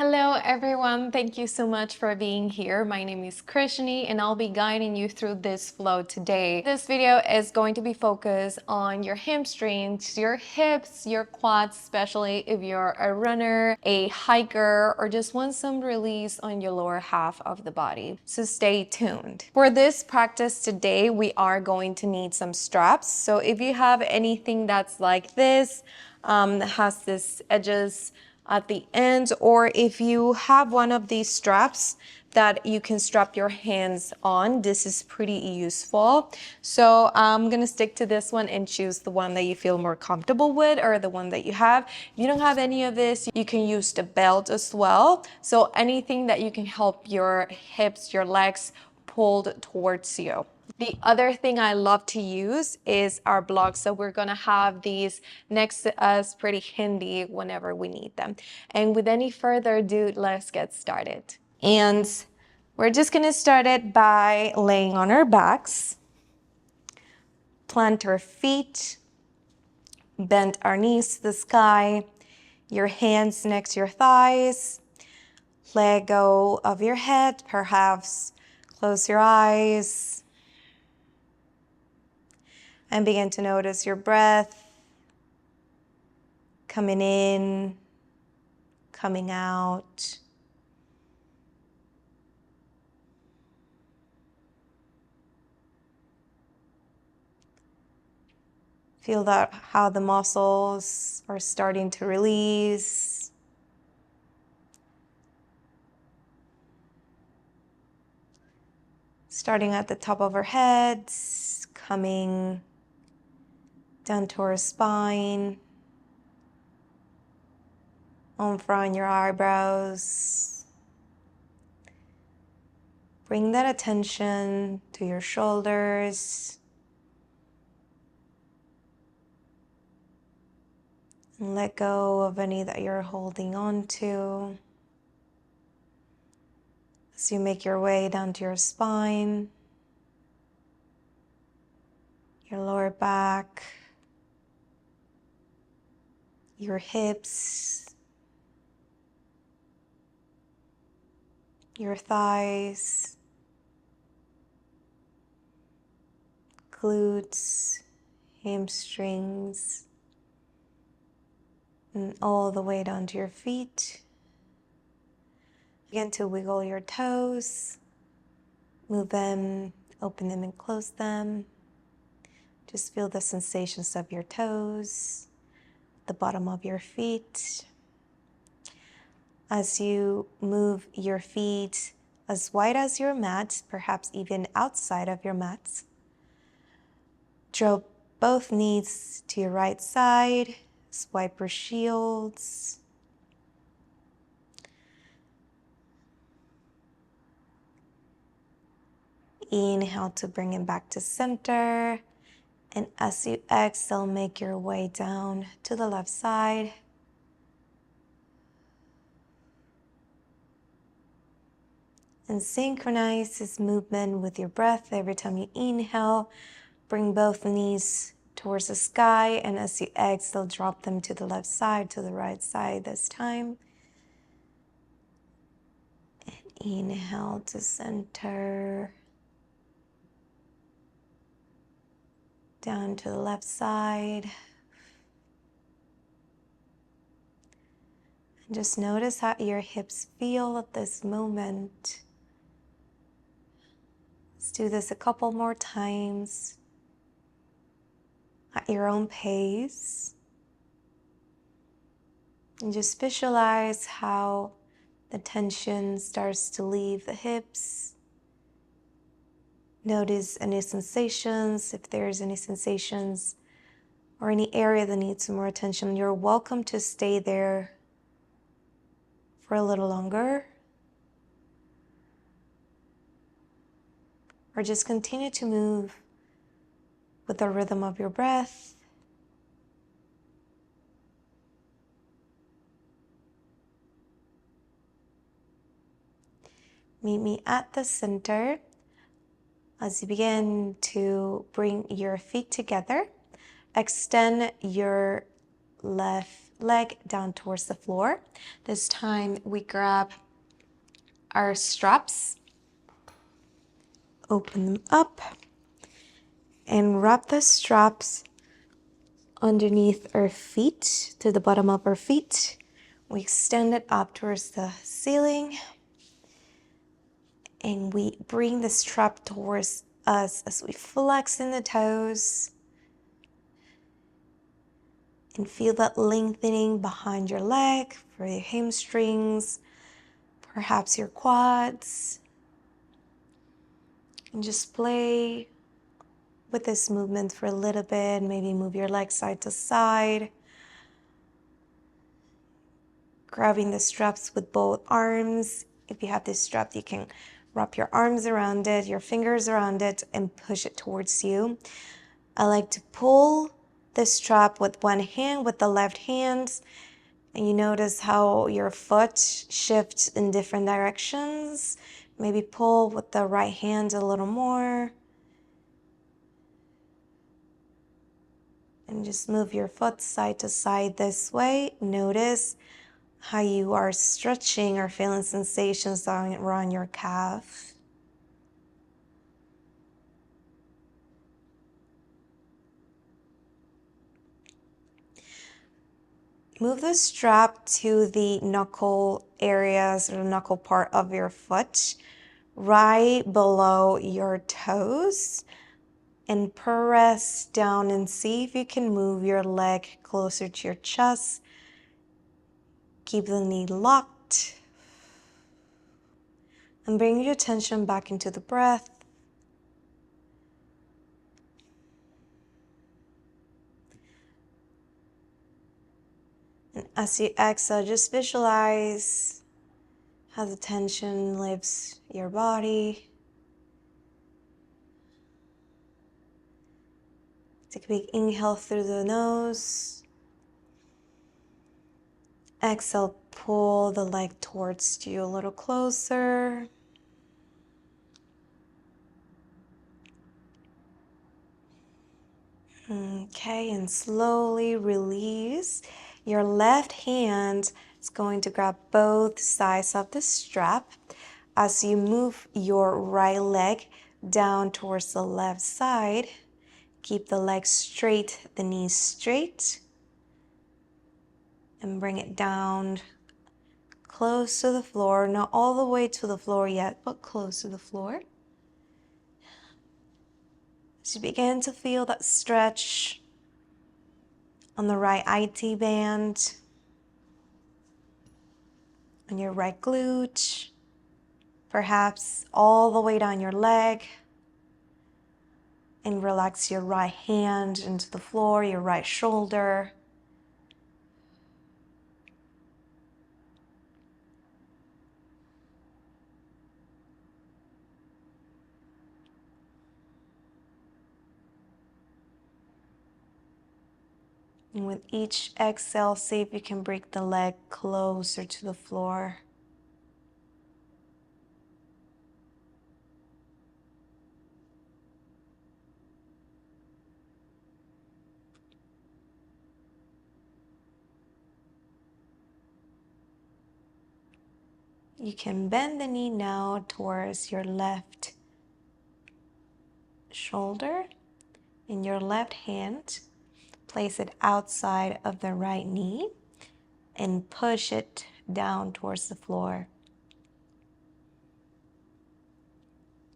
Hello everyone, thank you so much for being here. My name is Krishni and I'll be guiding you through this flow today. This video is going to be focused on your hamstrings, your hips, your quads, especially if you're a runner, a hiker, or just want some release on your lower half of the body. So stay tuned. For this practice today, we are going to need some straps. So if you have anything that's like this, that has this edges at the end, or if you have one of these straps that you can strap your hands on, this is pretty useful. So I'm gonna stick to this one and choose the one that you feel more comfortable with, or the one that you have. If you don't have any of this, you can use the belt as well. So anything that you can help your hips, your legs pulled towards you. The other thing I love to use is our blocks. So we're gonna have these next to us pretty handy whenever we need them. And with any further ado, let's get started. And we're just gonna start it by laying on our backs, plant our feet, bend our knees to the sky, your hands next to your thighs, let go of your head, perhaps close your eyes, and begin to notice your breath coming in, coming out. Feel that how the muscles are starting to release. Starting at the top of our heads, coming down to our spine, on front your eyebrows. Bring that attention to your shoulders. And let go of any that you're holding on to. As you make your way down to your spine, your lower back, your hips, your thighs, glutes, hamstrings, and all the way down to your feet. Begin to wiggle your toes, move them, open them and close them. Just feel the sensations of your toes, the bottom of your feet. As you move your feet as wide as your mat, perhaps even outside of your mat, draw both knees to your right side, swipe your shields. Inhale to bring it back to center. And as you exhale, make your way down to the left side. And synchronize this movement with your breath. Every time you inhale, bring both knees towards the sky. And as you exhale, drop them to the left side, to the right side this time. And inhale to center. Down to the left side. And just notice how your hips feel at this moment. Let's do this a couple more times at your own pace. And just visualize how the tension starts to leave the hips. Notice any sensations, if there's any sensations or any area that needs some more attention. You're welcome to stay there for a little longer. Or just continue to move with the rhythm of your breath. Meet me at the center. As you begin to bring your feet together, extend your left leg down towards the floor. This time we grab our straps, open them up, and wrap the straps underneath our feet to the bottom of our feet. We extend it up towards the ceiling, and we bring the strap towards us as we flex in the toes and feel that lengthening behind your leg for your hamstrings, perhaps your quads, and just play with this movement for a little bit. Maybe move your leg side to side, grabbing the straps with both arms. If you have this strap, you can wrap your arms around it, your fingers around it, and push it towards you. I like to pull the strap with one hand, with the left hand, and you notice how your foot shifts in different directions. Maybe pull with the right hand a little more. And just move your foot side to side this way. Notice how you are stretching or feeling sensations around your calf. Move the strap to the knuckle areas or the knuckle part of your foot, right below your toes, and press down and see if you can move your leg closer to your chest. Keep the knee locked. And bring your attention back into the breath. And as you exhale, just visualize how the tension leaves your body. Take a big inhale through the nose. Exhale, pull the leg towards you a little closer. Okay, and slowly release. Your left hand is going to grab both sides of the strap as you move your right leg down towards the left side. Keep the leg straight, the knees straight, and bring it down close to the floor. Not all the way to the floor yet, but close to the floor. As you begin to feel that stretch on the right IT band, on your right glute, perhaps all the way down your leg, and relax your right hand into the floor, your right shoulder. And with each exhale, see if you can bring the leg closer to the floor. You can bend the knee now towards your left shoulder, and your left hand, place it outside of the right knee and push it down towards the floor.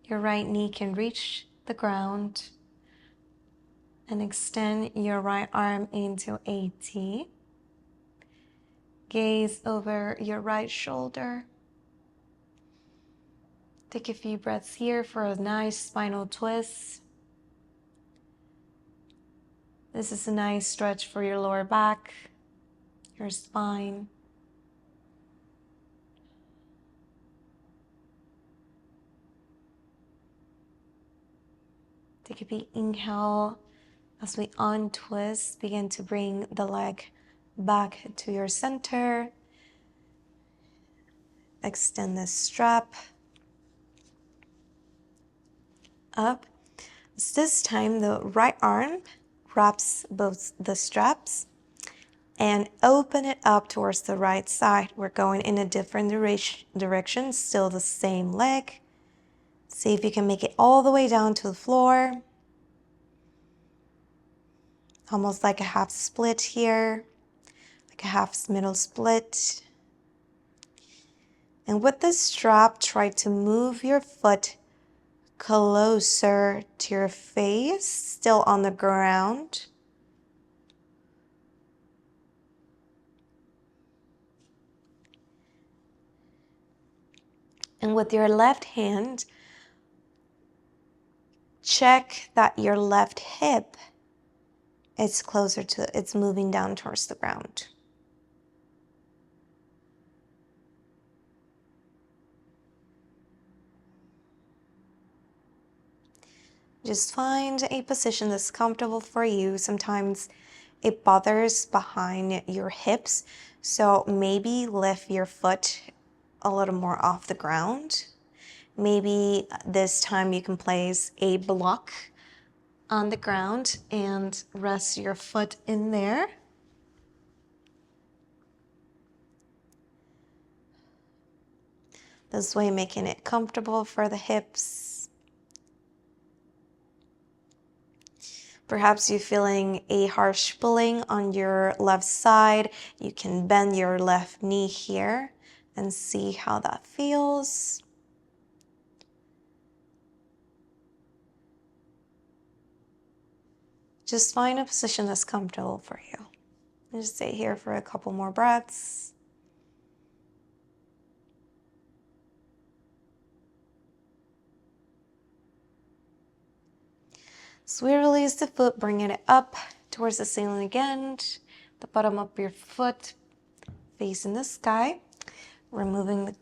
Your right knee can reach the ground, and extend your right arm into a T. Gaze over your right shoulder. Take a few breaths here for a nice spinal twist. This is a nice stretch for your lower back, your spine. Take a big inhale as we untwist. Begin to bring the leg back to your center. Extend the strap up. This time the right arm wraps both the straps, and open it up towards the right side. We're going in a different direction, still the same leg. See if you can make it all the way down to the floor. Almost like a half split here, like a half middle split. And with the strap, try to move your foot closer to your face, still on the ground. And with your left hand, check that your left hip is closer to, it's moving down towards the ground. Just find a position that's comfortable for you. Sometimes it bothers behind your hips, so maybe lift your foot a little more off the ground. Maybe this time you can place a block on the ground and rest your foot in there. This way, making it comfortable for the hips. Perhaps you're feeling a harsh pulling on your left side. You can bend your left knee here and see how that feels. Just find a position that's comfortable for you. And just stay here for a couple more breaths. So we release the foot, bringing it up towards the ceiling again. The bottom of your foot facing the sky. Removing the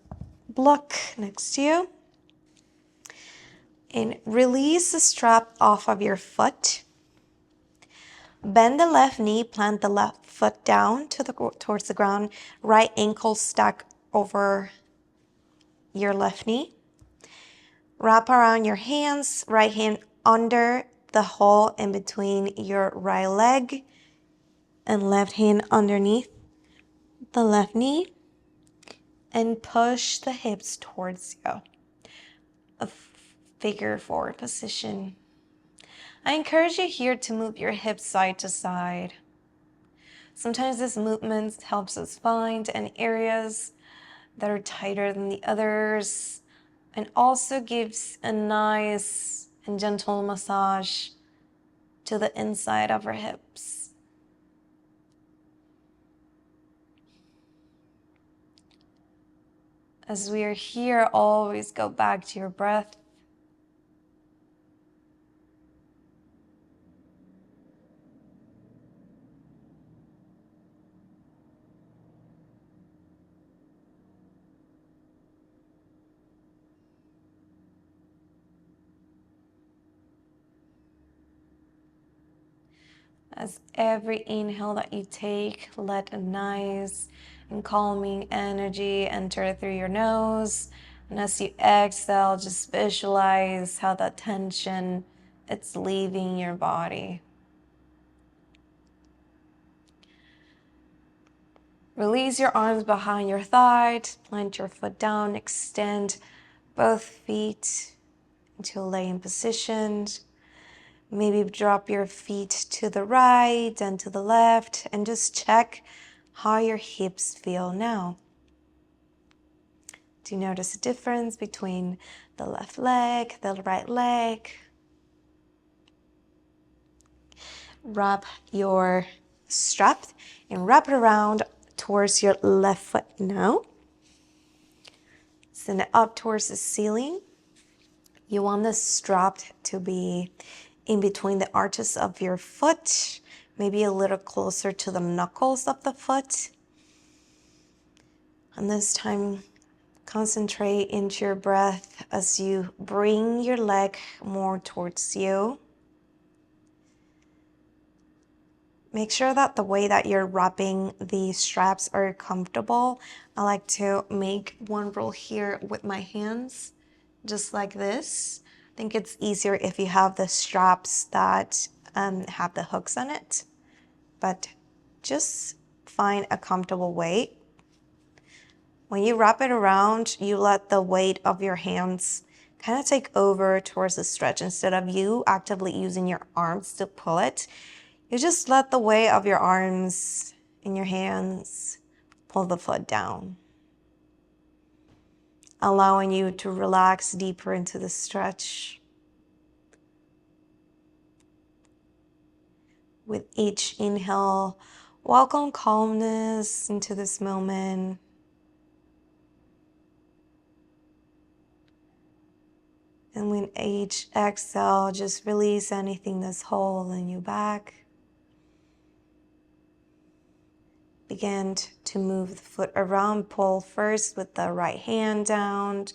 block next to you. And release the strap off of your foot. Bend the left knee, plant the left foot down towards the ground. Right ankle stack over your left knee. Wrap around your hands, right hand under the hole in between your right leg and left hand underneath the left knee, and push the hips towards you. A figure four position. I encourage you here to move your hips side to side. Sometimes this movement helps us find any areas that are tighter than the others, and also gives a nice and gentle massage to the inside of our hips. As we are here, always go back to your breath. As every inhale that you take, let a nice and calming energy enter through your nose. And as you exhale, just visualize how that tension, it's leaving your body. Release your arms behind your thighs, plant your foot down, extend both feet into a laying position. Maybe drop your feet to the right and to the left, and just check how your hips feel now. Do you notice a difference between the left leg, the right leg? Wrap your strap and wrap it around towards your left foot now. Send it up towards the ceiling. You want the strap to be in between the arches of your foot, maybe a little closer to the knuckles of the foot. And this time, concentrate into your breath as you bring your leg more towards you. Make sure that the way that you're wrapping the straps are comfortable. I like to make one roll here with my hands, just like this. I think it's easier if you have the straps that have the hooks on it. But just find a comfortable weight. When you wrap it around, you let the weight of your hands kind of take over towards the stretch. Instead of you actively using your arms to pull it, you just let the weight of your arms and your hands pull the foot down, allowing you to relax deeper into the stretch. With each inhale, welcome calmness into this moment. And with each exhale, just release anything that's holding you back. Begin to move the foot around. Pull first with the right hand down.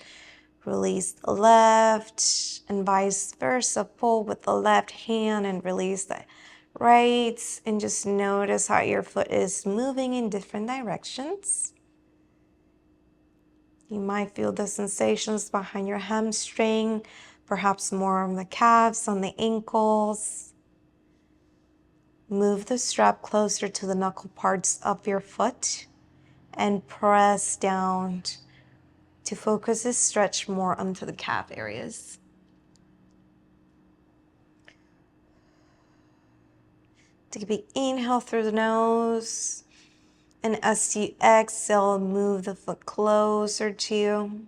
Release the left, and vice versa. Pull with the left hand and release the right. And just notice how your foot is moving in different directions. You might feel the sensations behind your hamstring, perhaps more on the calves, on the ankles. Move the strap closer to the knuckle parts of your foot and press down to focus this stretch more onto the calf areas. Take a big inhale through the nose, and as you exhale, move the foot closer to you.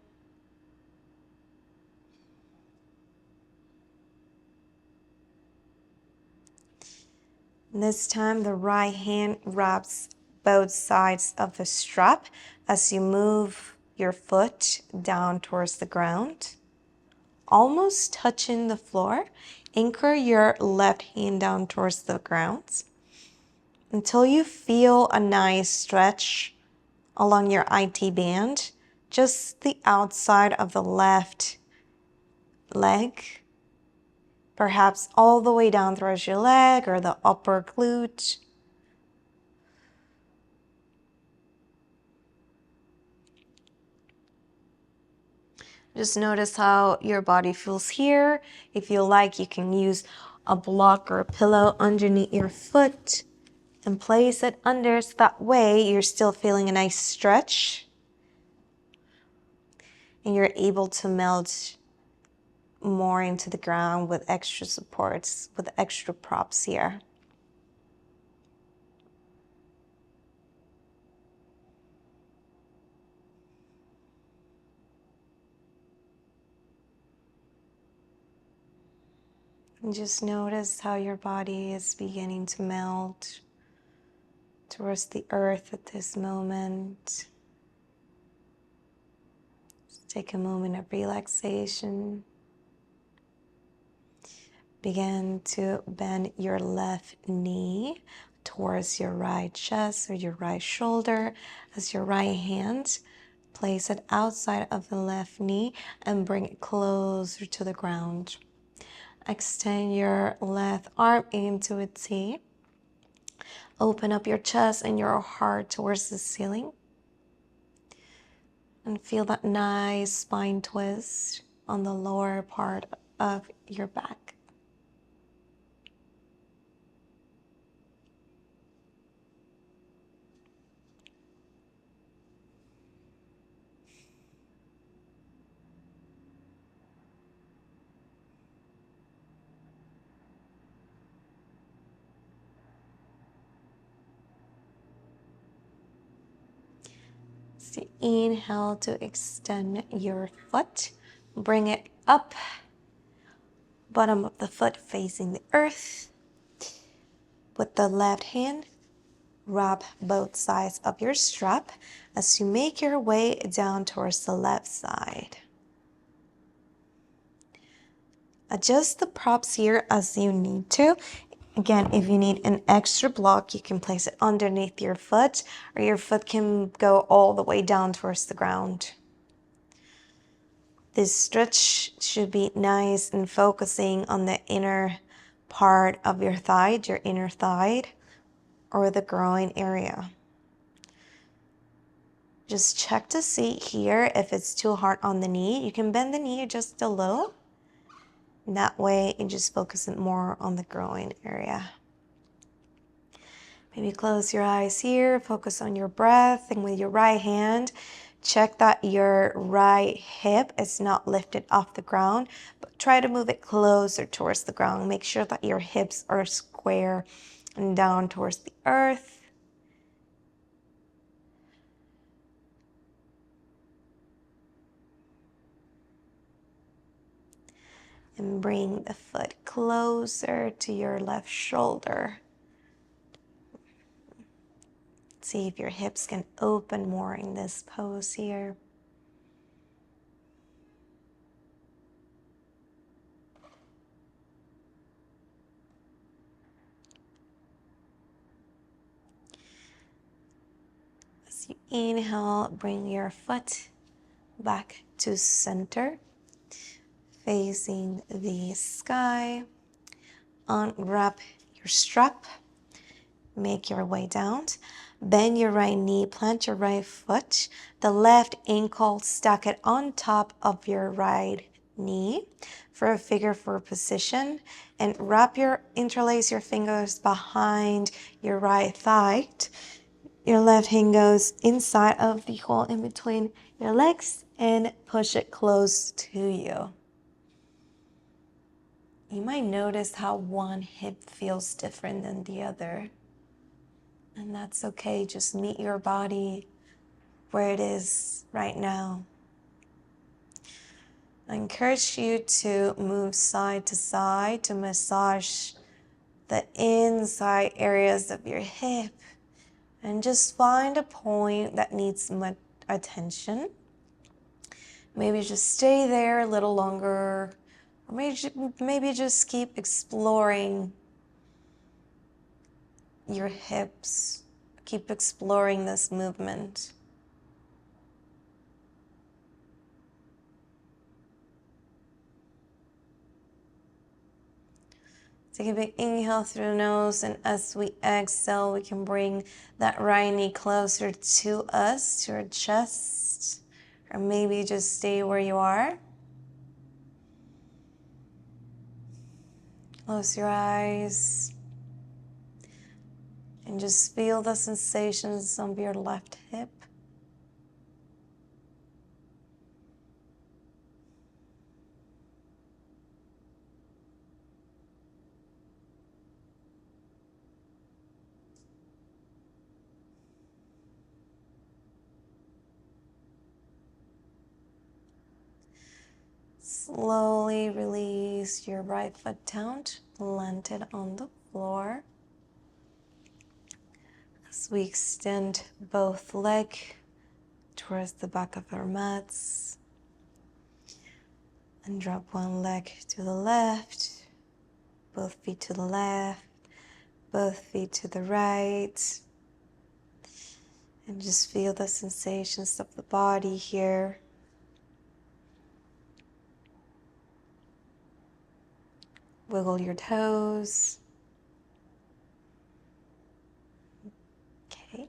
This time, the right hand wraps both sides of the strap as you move your foot down towards the ground, almost touching the floor. Anchor your left hand down towards the ground until you feel a nice stretch along your IT band, just the outside of the left leg, perhaps all the way down towards your leg or the upper glute. Just notice how your body feels here. If you like, you can use a block or a pillow underneath your foot and place it under, so that way you're still feeling a nice stretch and you're able to melt more into the ground with extra supports, with extra props here. And just notice how your body is beginning to melt towards the earth at this moment. Just take a moment of relaxation. Begin to bend your left knee towards your right chest or your right shoulder as your right hand. Place it outside of the left knee and bring it closer to the ground. Extend your left arm into a T. Open up your chest and your heart towards the ceiling. And feel that nice spine twist on the lower part of your back. So inhale to extend your foot. Bring it up. Bottom of the foot facing the earth. With the left hand, wrap both sides of your strap as you make your way down towards the left side. Adjust the props here as you need to. Again, if you need an extra block, you can place it underneath your foot, or your foot can go all the way down towards the ground. This stretch should be nice and focusing on the inner part of your thigh, your inner thigh, or the groin area. Just check to see here if it's too hard on the knee. You can bend the knee just a little. That way, you just focus it more on the groin area. Maybe close your eyes here, focus on your breath, and with your right hand, check that your right hip is not lifted off the ground, but try to move it closer towards the ground. Make sure that your hips are square and down towards the earth. And bring the foot closer to your left shoulder. See if your hips can open more in this pose here. As you inhale, bring your foot back to center, facing the sky. Unwrap your strap, make your way down. Bend your right knee, plant your right foot, the left ankle, stack it on top of your right knee for a figure four position, and interlace your fingers behind your right thigh. Your left hand goes inside of the hole in between your legs and push it close to you. You might notice how one hip feels different than the other. And that's okay. Just meet your body where it is right now. I encourage you to move side to side to massage the inside areas of your hip and just find a point that needs much attention. Maybe just stay there a little longer, or maybe just keep exploring your hips. Keep exploring this movement. Take a big inhale through the nose, and as we exhale, we can bring that right knee closer to us, to our chest, or maybe just stay where you are. Close your eyes and just feel the sensations of your left hip. Slowly release your right foot down, plant it on the floor. As we extend both legs towards the back of our mats. And drop one leg to the left, both feet to the left, both feet to the right. And just feel the sensations of the body here. Wiggle your toes. Okay.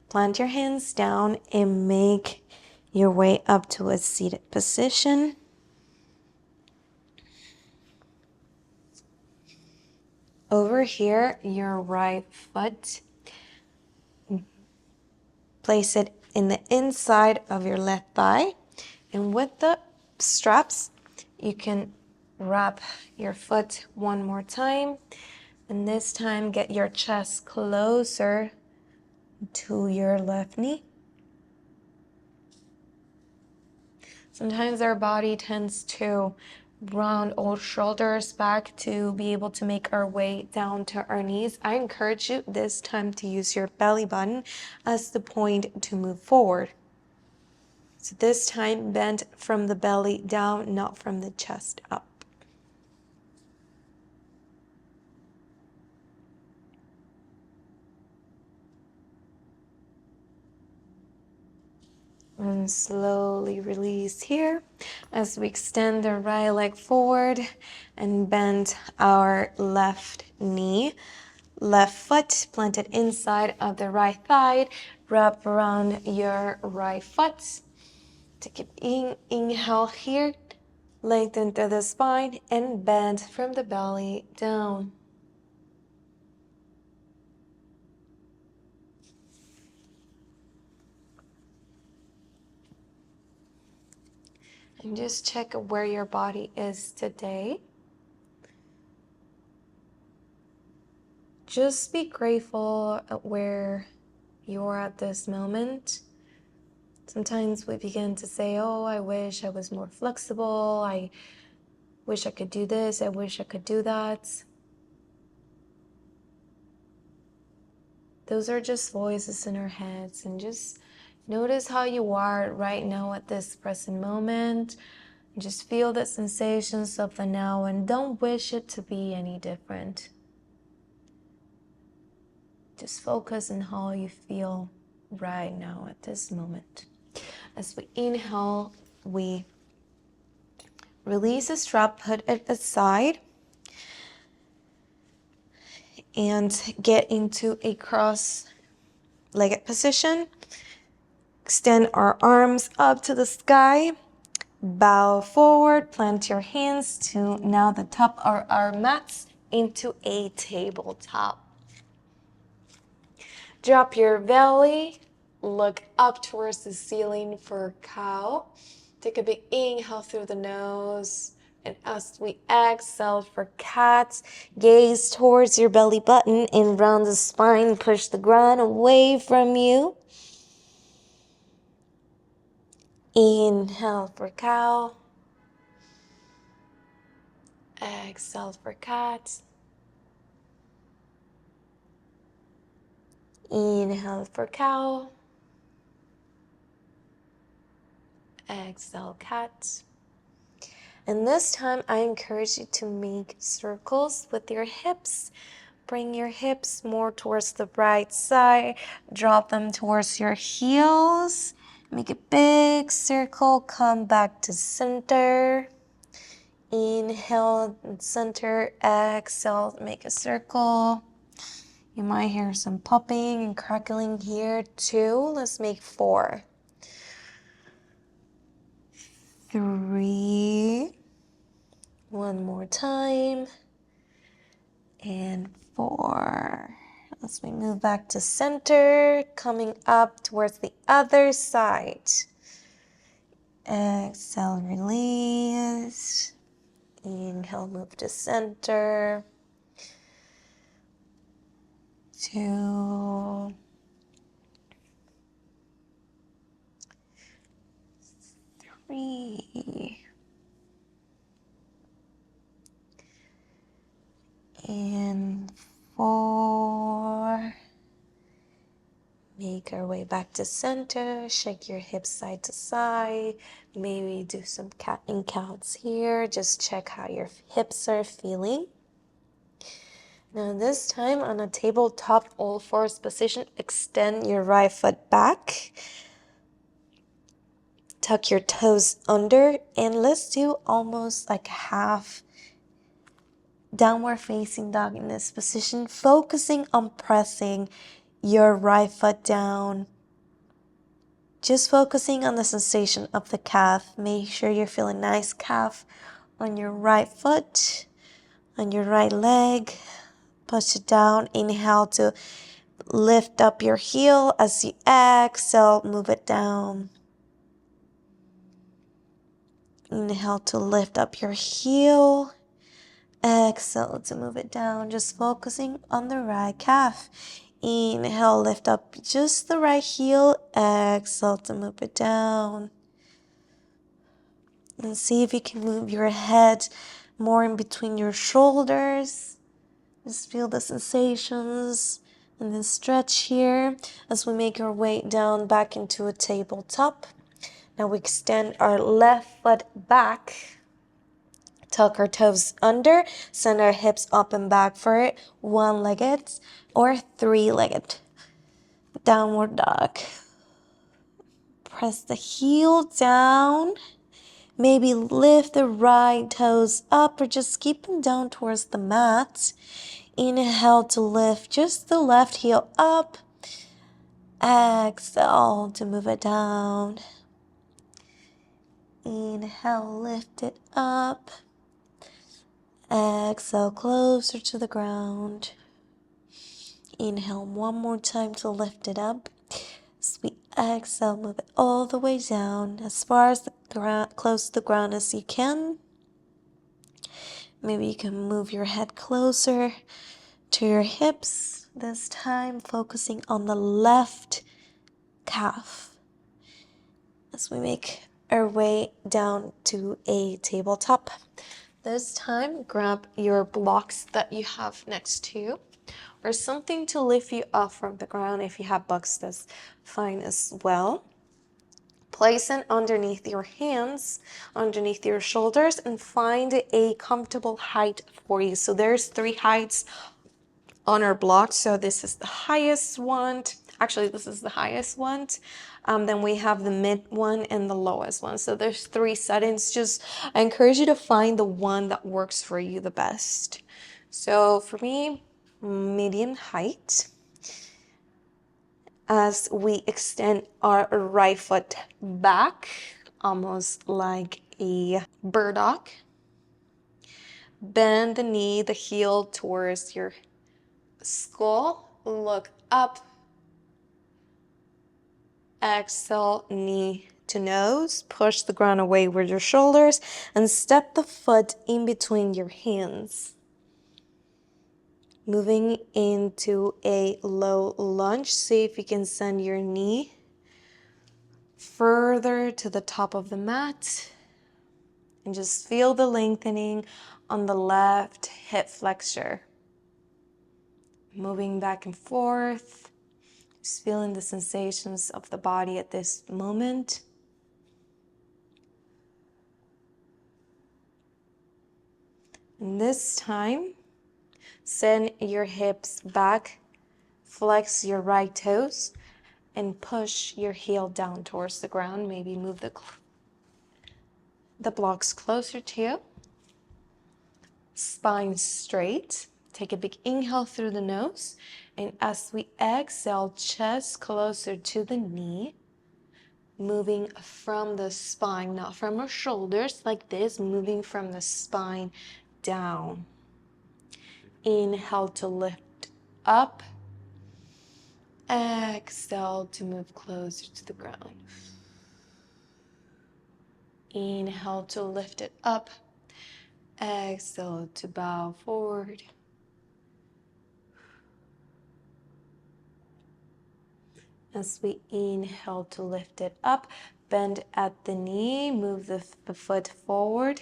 Plant your hands down and make your way up to a seated position. Over here, your right foot, place it in the inside of your left thigh. And with the straps, you can wrap your foot one more time. And this time, get your chest closer to your left knee. Sometimes our body tends to round our shoulders back to be able to make our way down to our knees. I encourage you this time to use your belly button as the point to move forward. So this time, bend from the belly down, not from the chest up. And slowly release here as we extend the right leg forward and bend our left knee. Left foot planted inside of the right thigh. Wrap around your right foot. Take an inhale here. Lengthen through the spine and bend from the belly down. And just check where your body is today. Just be grateful at where you're at this moment. Sometimes we begin to say, oh, I wish I was more flexible. I wish I could do this. I wish I could do that. Those are just voices in our heads. And just notice how you are right now at this present moment. Just feel the sensations of the now and don't wish it to be any different. Just focus on how you feel right now at this moment. As we inhale, we release the strap, put it aside, and get into a cross-legged position. Extend our arms up to the sky. Bow forward, plant your hands to now the top of our mats into a tabletop. Drop your belly, look up towards the ceiling for cow. Take a big inhale through the nose. And as we exhale for cat, gaze towards your belly button and round the spine. Push the ground away from you. Inhale for cow. Exhale for cat. Inhale for cow. Exhale cat. And this time I encourage you to make circles with your hips. Bring your hips more towards the right side. Drop them towards your heels. Make a big circle. Come back to center. Inhale and center. Exhale, make a circle. You might hear some popping and crackling here too. Let's make 4. 3. One more time. And 4. As we move back to center, coming up towards the other side. Exhale, release. Inhale, move to center. 2. 3. And 4. Make our way back to center. Shake your hips side to side. Maybe do some cat and cows here. Just check how your hips are feeling. Now this time on a tabletop all fours position, extend your right foot back. Tuck your toes under and let's do almost like half downward facing dog in this position, focusing on pressing your right foot down. Just focusing on the sensation of the calf. Make sure you're feeling nice calf on your right foot, on your right leg. Push it down. Inhale to lift up your heel. As you exhale, move it down. Inhale to lift up your heel. Exhale to move it down. Just focusing on the right calf. Inhale, lift up just the right heel. Exhale to move it down. And see if you can move your head more in between your shoulders. Just feel the sensations and then stretch here as we make our way down back into a tabletop. Now we extend our left foot back. Tuck our toes under, send our hips up and back for it. 1-legged or 3-legged. Downward dog. Press the heel down. Maybe lift the right toes up or just keep them down towards the mat. Inhale to lift just the left heel up. Exhale to move it down. Inhale, lift it up. Exhale, closer to the ground. Inhale one more time to lift it up. As we exhale, move it all the way down as far as the close to the ground as you can. Maybe you can move your head closer to your hips, this time focusing on the left calf as we make our way down to a tabletop. This time, grab your blocks that you have next to you or something to lift you up from the ground. If you have books, that's fine as well. Place it underneath your hands, underneath your shoulders, and find a comfortable height for you. So there's 3 heights on our block. So this is the highest one. Actually, this is the highest one. Then we have the mid one and the lowest one. So there's 3 settings. I encourage you to find the one that works for you the best. So for me, medium height. As we extend our right foot back, almost like a burdock. Bend the knee, the heel towards your skull. Look up. Exhale, knee to nose. Push the ground away with your shoulders and step the foot in between your hands. Moving into a low lunge. See if you can send your knee further to the top of the mat. And just feel the lengthening on the left hip flexor. Moving back and forth. Just feeling the sensations of the body at this moment. And this time, send your hips back, flex your right toes, and push your heel down towards the ground. Maybe move the blocks closer to you. Spine straight. Take a big inhale through the nose. And as we exhale, chest closer to the knee. Moving from the spine, not from our shoulders like this, moving from the spine down. Inhale to lift up. Exhale to move closer to the ground. Inhale to lift it up. Exhale to bow forward. As we inhale to lift it up, bend at the knee, move the foot forward.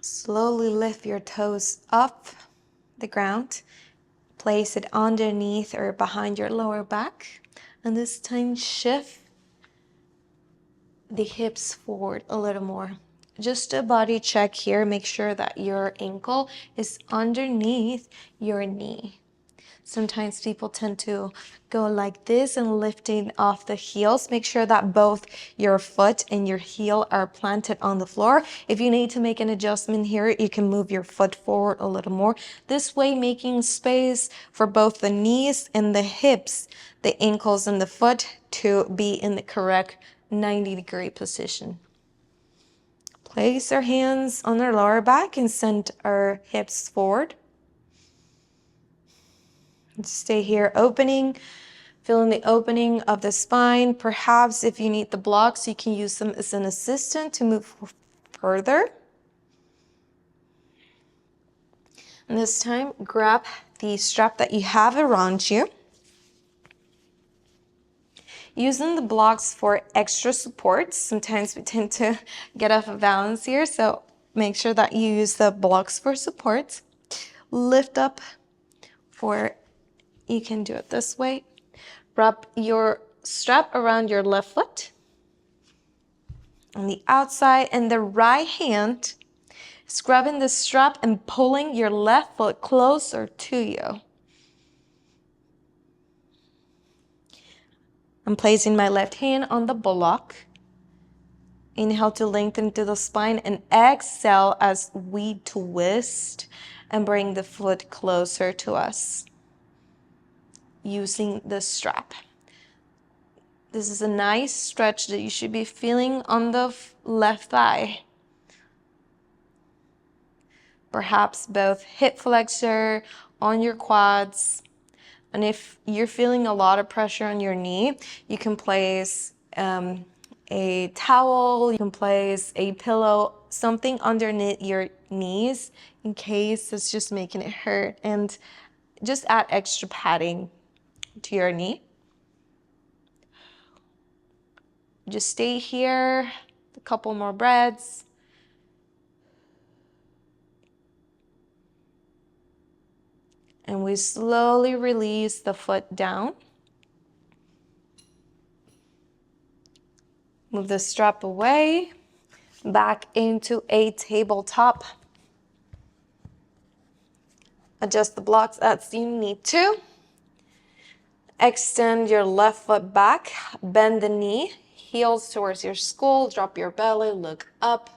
Slowly lift your toes up the ground. Place it underneath or behind your lower back. And this time shift the hips forward a little more. Just a body check here. Make sure that your ankle is underneath your knee. Sometimes people tend to go like this and lifting off the heels. Make sure that both your foot and your heel are planted on the floor. If you need to make an adjustment here, you can move your foot forward a little more. This way, making space for both the knees and the hips, the ankles and the foot to be in the correct 90-degree position. Place our hands on our lower back and send our hips forward. Stay here opening, feeling the opening of the spine. Perhaps if you need the blocks, you can use them as an assistant to move further. And this time, grab the strap that you have around you. Using the blocks for extra support. Sometimes we tend to get off of balance here, so make sure that you use the blocks for support. Lift up for you can do it this way. Wrap your strap around your left foot on the outside, and the right hand is grabbing the strap and pulling your left foot closer to you. I'm placing my left hand on the block. Inhale to lengthen to the spine and exhale as we twist and bring the foot closer to us using the strap. This is a nice stretch that you should be feeling on the left thigh. Perhaps both hip flexor, on your quads. And if you're feeling a lot of pressure on your knee, you can place a towel, you can place a pillow, something underneath your knees in case it's just making it hurt, and just add extra padding to your knee. Just stay here, a couple more breaths. And we slowly release the foot down. Move the strap away, back into a tabletop. Adjust the blocks as you need to. Extend your left foot back, bend the knee, heels towards your skull, drop your belly, look up.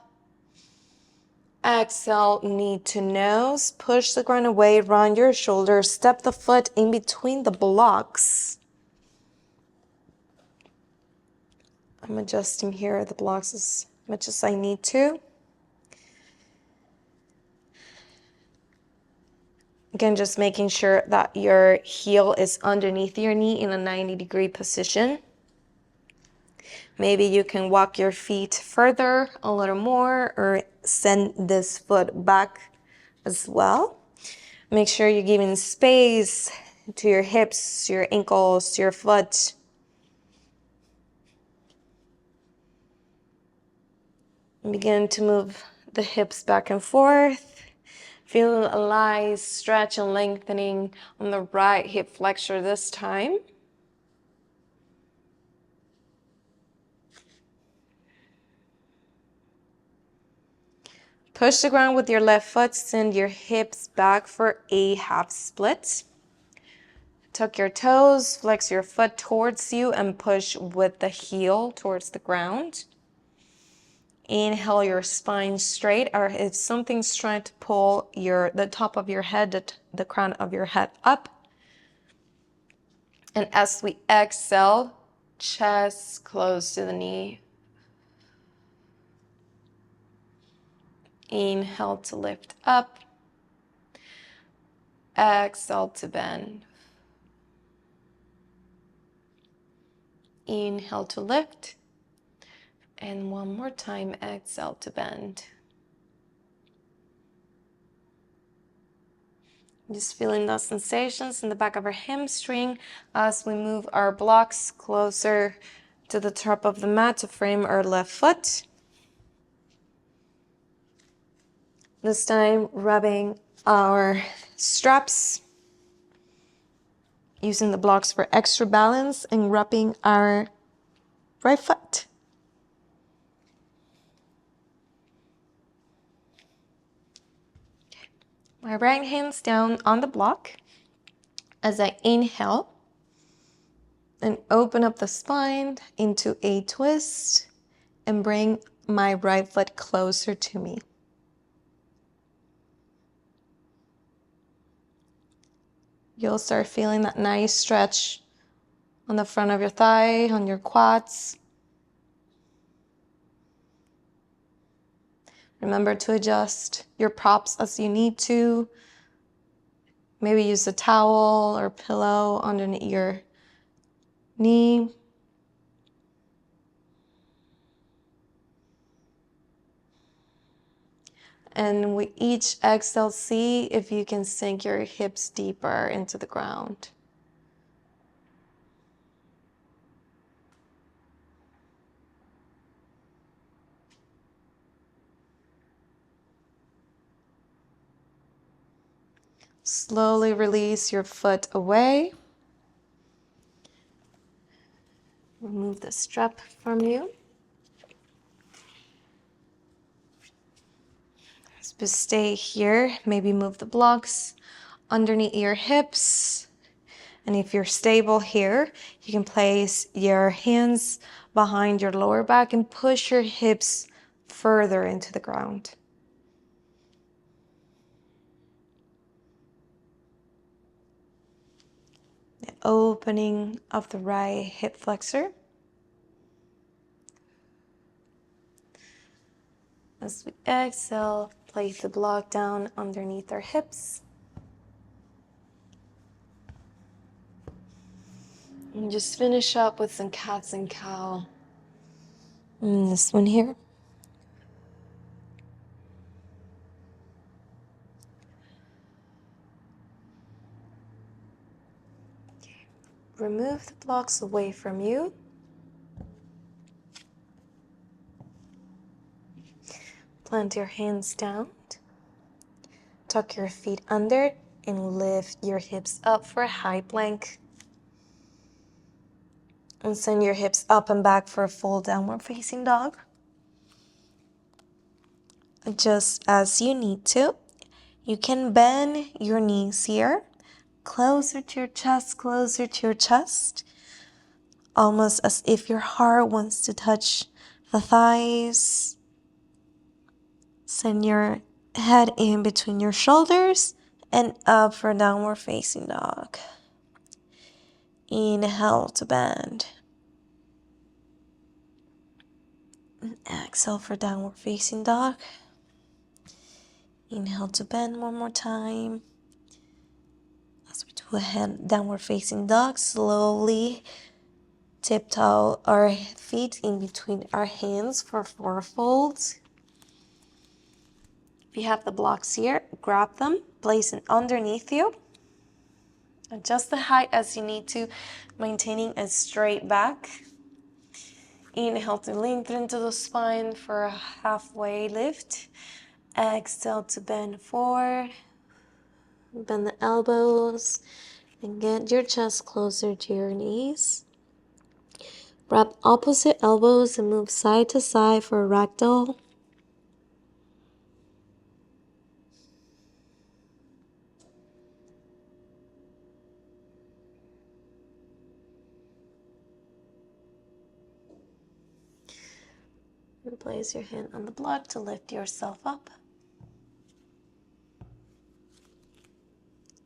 Exhale, knee to nose, push the ground away, round your shoulders, step the foot in between the blocks. I'm adjusting here the blocks as much as I need to. Again, just making sure that your heel is underneath your knee in a 90-degree position. Maybe you can walk your feet further a little more or send this foot back as well. Make sure you're giving space to your hips, your ankles, your foot. Begin to move the hips back and forth. Feel a nice stretch and lengthening on the right hip flexor this time. Push the ground with your left foot, send your hips back for a half split. Tuck your toes, flex your foot towards you and push with the heel towards the ground. Inhale your spine straight, or if something's trying to pull the top of your head, the crown of your head up. And as we exhale, chest close to the knee. Inhale to lift up. Exhale to bend. Inhale to lift. And one more time, exhale to bend. Just feeling those sensations in the back of our hamstring as we move our blocks closer to the top of the mat to frame our left foot. This time, rubbing our straps, using the blocks for extra balance, and rubbing our right foot. My right hand's down on the block as I inhale and open up the spine into a twist and bring my right foot closer to me. You'll start feeling that nice stretch on the front of your thigh, on your quads. Remember to adjust your props as you need to. Maybe use a towel or pillow underneath your knee. And with each exhale, see if you can sink your hips deeper into the ground. Slowly release your foot away. Remove the strap from you. Just stay here. Maybe move the blocks underneath your hips. And if you're stable here, you can place your hands behind your lower back and push your hips further into the ground. The opening of the right hip flexor. As we exhale, place the block down underneath our hips. And just finish up with some cats and cow. And this one here. Remove the blocks away from you. Plant your hands down. Tuck your feet under and lift your hips up for a high plank. And send your hips up and back for a full downward facing dog. Just as you need to. You can bend your knees here. Closer to your chest, closer to your chest. Almost as if your heart wants to touch the thighs. Send your head in between your shoulders and up for downward facing dog. Inhale to bend. And exhale for downward facing dog. Inhale to bend one more time. As we do a downward facing dog, slowly tiptoe our feet in between our hands for 4 folds. If you have the blocks here, grab them, place it underneath you. Adjust the height as you need to, maintaining a straight back. Inhale to lengthen into the spine for a halfway lift. Exhale to bend forward. Bend the elbows and get your chest closer to your knees. Wrap opposite elbows and move side to side for a ragdoll. And place your hand on the block to lift yourself up.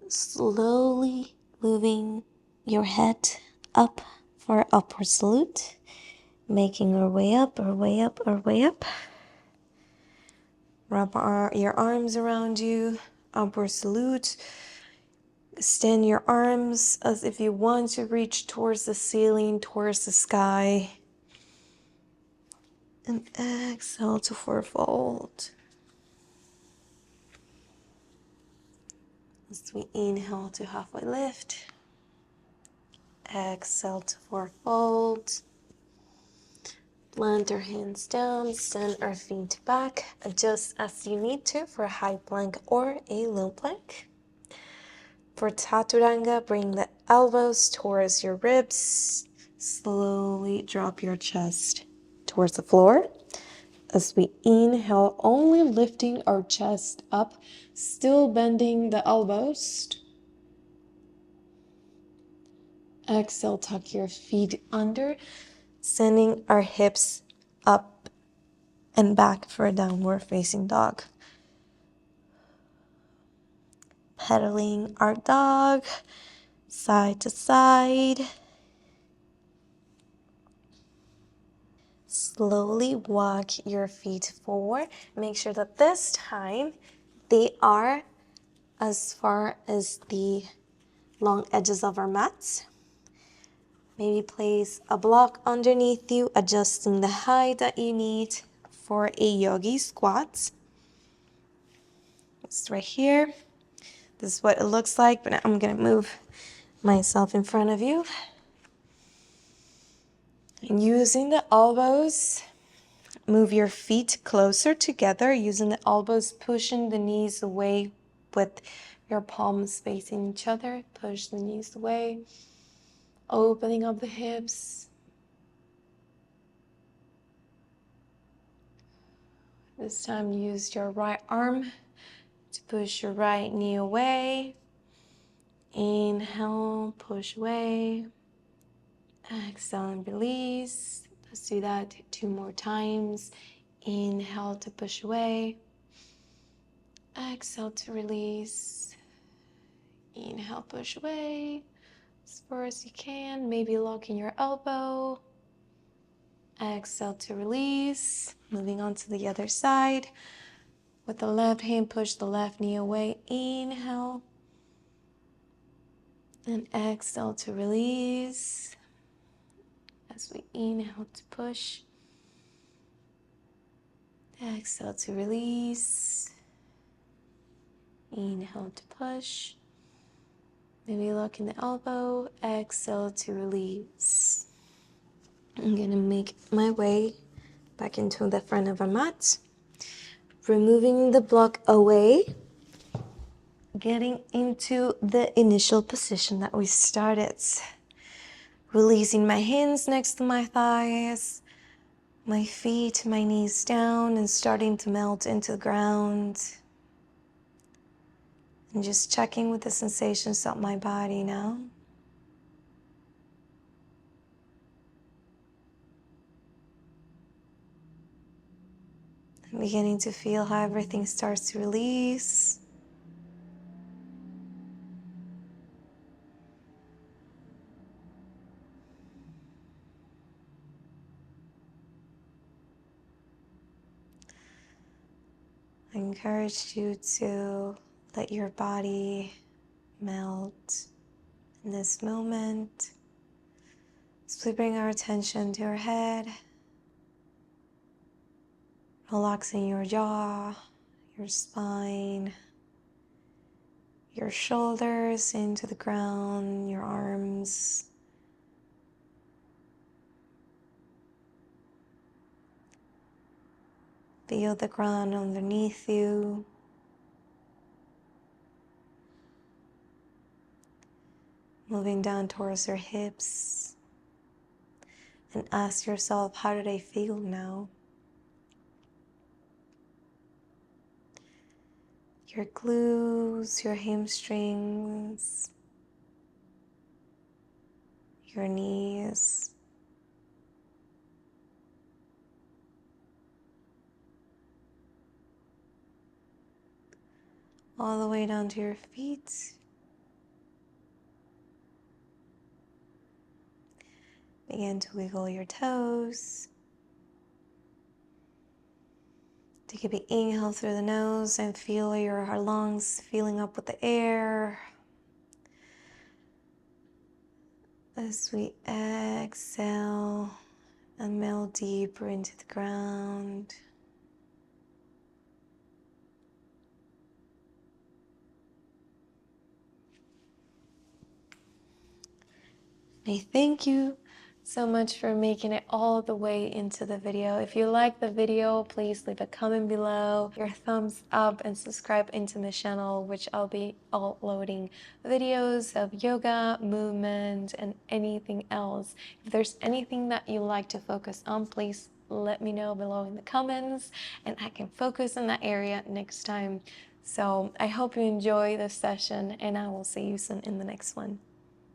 Slowly moving your head up for upward salute. Making our way up, our way up, our way up. Wrap your arms around you. Upward salute. Extend your arms as if you want to reach towards the ceiling, towards the sky. And exhale to fourfold. As we inhale to halfway lift. Exhale to fourfold. Plant our hands down, send our feet back. Adjust as you need to for a high plank or a low plank. For Chaturanga, bring the elbows towards your ribs. Slowly drop your chest towards the floor. As we inhale, only lifting our chest up, still bending the elbows. Exhale, tuck your feet under, sending our hips up and back for a downward facing dog. Pedaling our dog side to side. Slowly walk your feet forward. Make sure that this time they are as far as the long edges of our mats. Maybe place a block underneath you, adjusting the height that you need for a yogi squat. It's right here. This is what it looks like, but I'm gonna move myself in front of you. And using the elbows, move your feet closer together, using the elbows, pushing the knees away with your palms facing each other. Push the knees away, opening up the hips. This time use your right arm to push your right knee away. Inhale, push away. Exhale and release. Let's do that 2 more times. Inhale to push away. Exhale to release. Inhale, push away as far as you can. Maybe locking your elbow. Exhale to release. Moving on to the other side. With the left hand, push the left knee away. Inhale. And exhale to release. As we inhale to push. Exhale to release. Inhale to push. Maybe lock in the elbow. Exhale to release. I'm gonna make my way back into the front of a mat. Removing the block away. Getting into the initial position that we started. Releasing my hands next to my thighs. My feet, my knees down and starting to melt into the ground. And just checking with the sensations of my body now. I'm beginning to feel how everything starts to release. I encourage you to let your body melt in this moment. As we bring our attention to your head, relaxing your jaw, your spine, your shoulders into the ground, your arms. Feel the ground underneath you. Moving down towards your hips. And ask yourself, how do they feel now? Your glutes, your hamstrings, your knees. All the way down to your feet. Begin to wiggle your toes. Take a big inhale through the nose and feel your lungs filling up with the air. As we exhale and melt deeper into the ground. I thank you so much for making it all the way into the video. If you like the video, please leave a comment below, your thumbs up, and subscribe into my channel, which I'll be uploading videos of yoga, movement, and anything else. If there's anything that you like to focus on, please let me know below in the comments, and I can focus on that area next time. So I hope you enjoy this session, and I will see you soon in the next one.